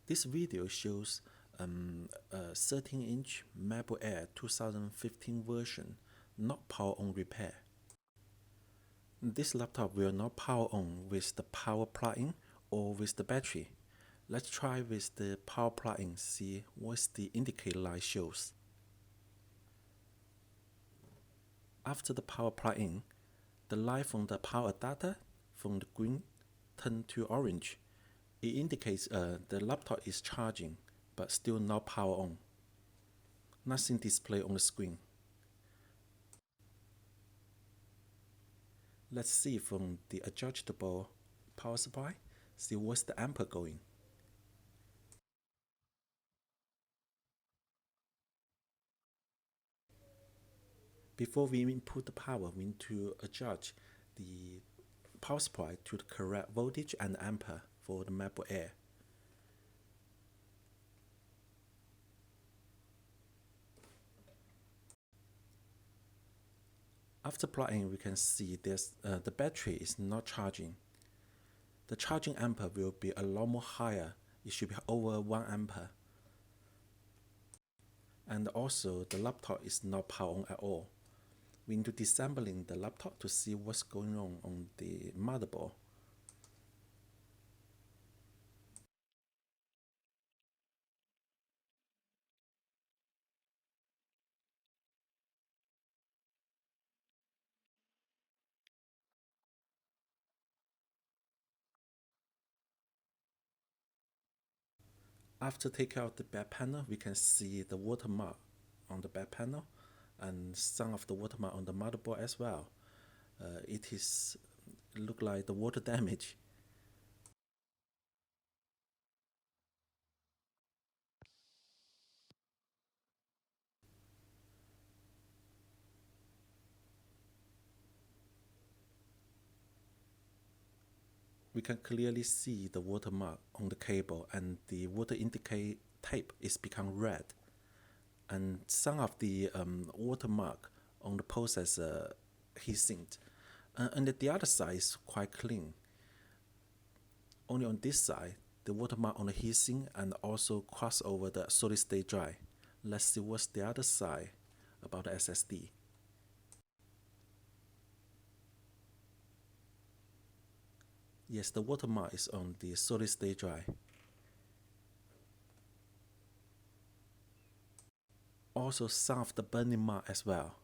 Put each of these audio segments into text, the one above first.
This video shows a 13-inch MacBook Air 2015 version, not power on repair. This laptop will not power on with the power plug-in or with the battery. Let's try with the power plug-in, see what the indicator light shows. After the power plug-in, the light from the power adapter from the green turned to orange. It indicates the laptop is charging, but still not power on. Nothing displayed on the screen. Let's see from the adjustable power supply, see what's the ampere going. Before we input the power, we need to adjust the power supply to the correct voltage and ampere for the MacBook Air. After plugging, we can see the battery is not charging. The charging ampere will be a lot more higher. It should be over 1 ampere. And also, the laptop is not power on at all. We need to disassembling the laptop to see what's going on the motherboard. After taking out the back panel, we can see the watermark on the back panel and some of the watermark on the motherboard as well. It look like the water damage. We can clearly see the watermark on the cable, and the water indicate tape is become red, and some of the watermark on the processor heatsink. And the other side is quite clean. Only on this side, the watermark on the heatsink and also cross over the solid state drive. Let's see what's the other side about the SSD. Yes, the watermark is on the solid state drive. Also some of the burning mark as well.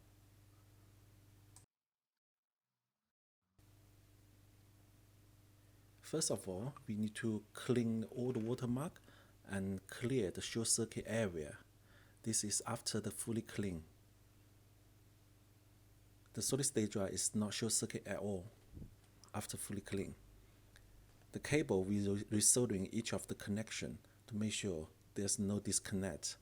First of all, we need to clean all the watermark and clear the short circuit area. This is after the fully clean. The solid state drive is not short circuit at all after fully clean. The cable we resoldering each of the connection to make sure there's no disconnect.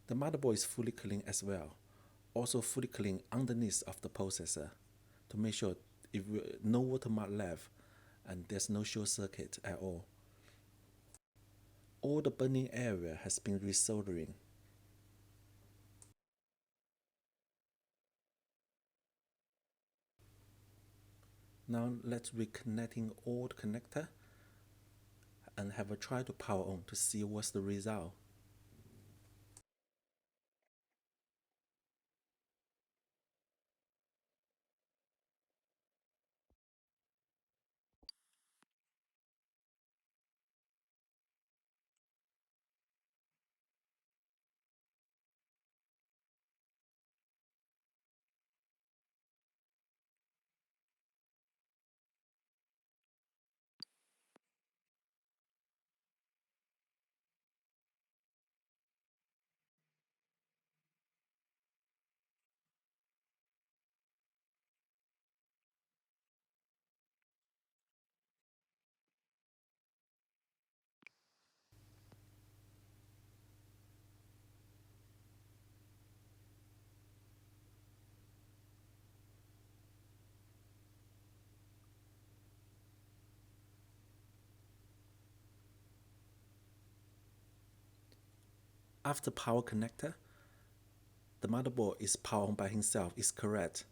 The motherboard is fully clean as well. Also fully clean underneath of the processor to make sure if no watermark left and there's no short circuit at all. All the burning area has been resoldering. Now let's reconnecting all the connector and have a try to power on to see what's the result. After power connector, the motherboard is powered on by himself, is correct.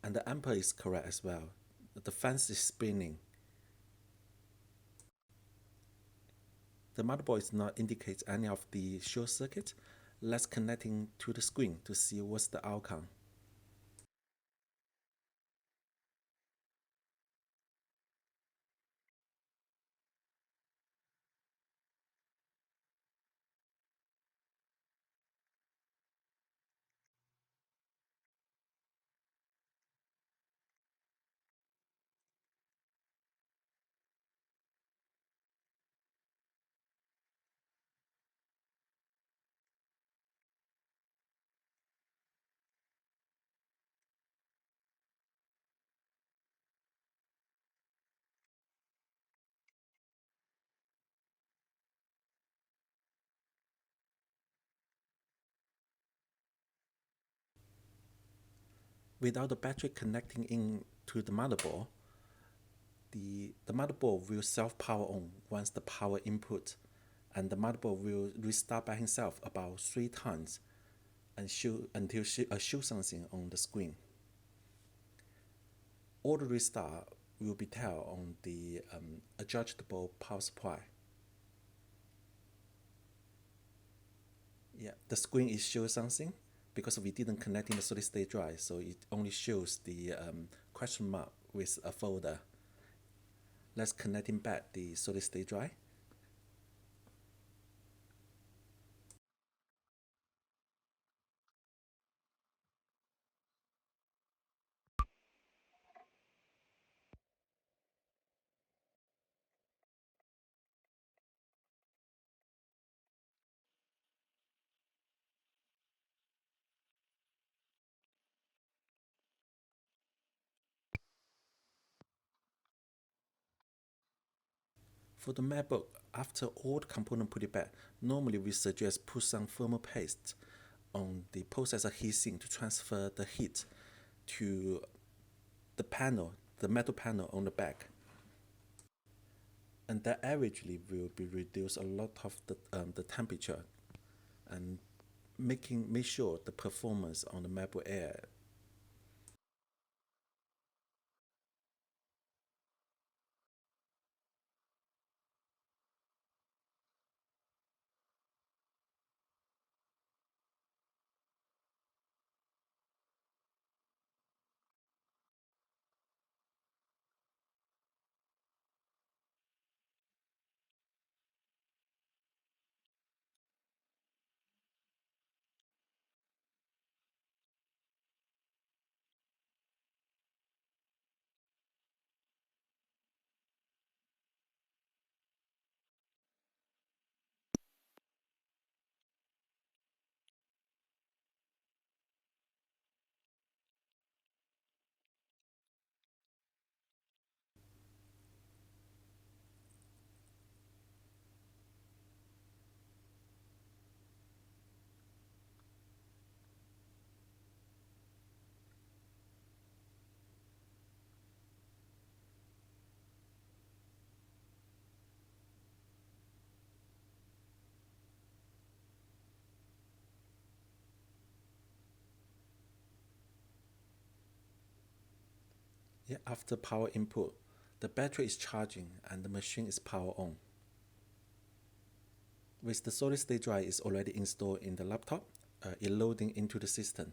And the ampere is correct as well. The fans is spinning. The motherboard is not indicate any of the short circuit. Let's connecting to the screen to see what's the outcome. Without the battery connecting in to the motherboard, the motherboard will self-power on once the power input, and the motherboard will restart by itself about 3 times and until show something on the screen. All the restart will be tell on the adjustable power supply. Yeah, the screen is show something because we didn't connect in the solid state drive, so it only shows the question mark with a folder. Let's connect in back the solid state drive. For the MacBook, after all the components put it back, normally we suggest put some thermal paste on the processor heatsink to transfer the heat to the panel, the metal panel on the back. And that averagely will be reduce a lot of the temperature and make sure the performance on the MacBook Air. Yeah, after power input, the battery is charging and the machine is power on. With the solid state drive is already installed in the laptop, it loading into the system.